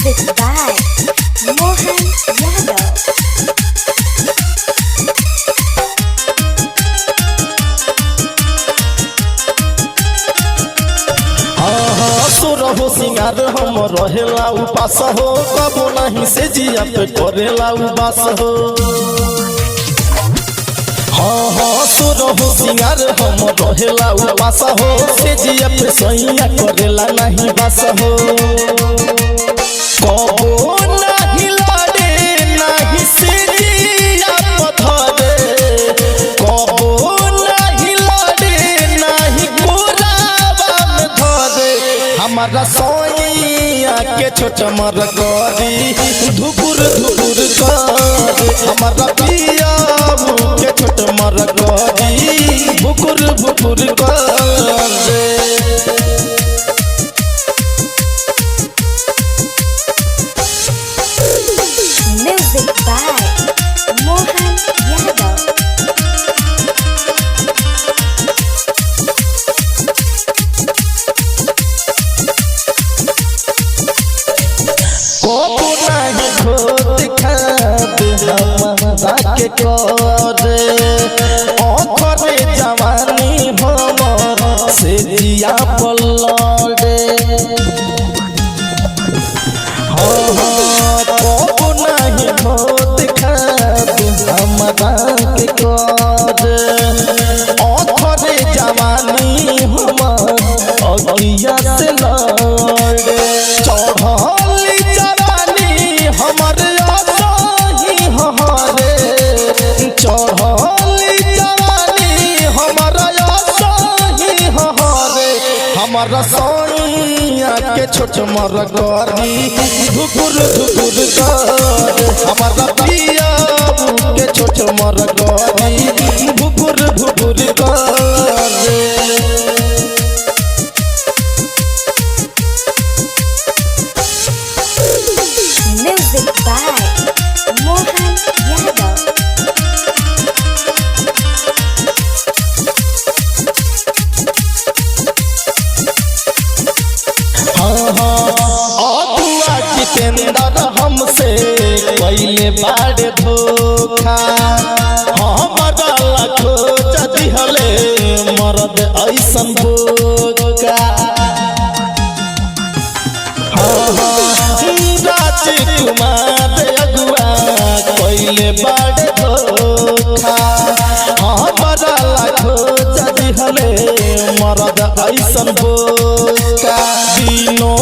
Music by Mohan Yadav. हो सिंगार हम रहेला उपास हो कबो नहीं से जिया पे करेला उबास हो। हाँ सुर हो सिंगार हम रहेला उपास हो से जिया पे सैया करेला नहीं बास हो। कबो नहीं लड़े नहीं से जिया पथरे कबो नहीं लड़े नहीं कोरावा में धरे हमारा सोइया के छोट मर करी धुकुर धुकुर कर हमारा पिया के छोट मर करी भुकुर भुकुर कर। Music by Mohan Yadav. कबो नहीं खोद खाद हमरा के करे ओखरे जवानी हमर से जिया पलड़े। कबो नहीं खोद खाद हमरा के करे ओखरे जवानी हमर अगिया से लड़े। चढ़ली जवानी हमर आसही हरे चढ़ली जवानी हमर आसही हरे हमर सोइया के छोट मर करी धुकुर धुकुर कर हमर पिया के छोट मर करी भुकुर भुकुर कर। Music by Mohan Yadav. अगुआ जितेंद्र हमसे पहले बाड़ धोखा हमारा लाखो जदी हले मर्द ऐसन बोका। राजकुमार अगुआ पहले बाड़ धोखा हमारा लाखो जदी हले मर्द ऐसन बोका। दिनो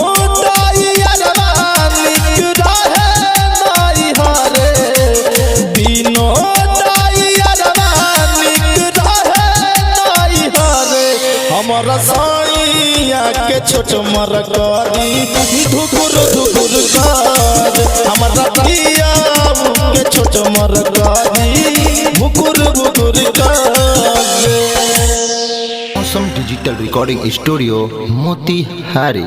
हमारा साइया के छोट मर करी धुकुर धुकुर कर हमारा पिया के छोट मर करी भुकुर भुकुर कर। मौसम डिजिटल रिकॉर्डिंग स्टूडियो मोतिहारी।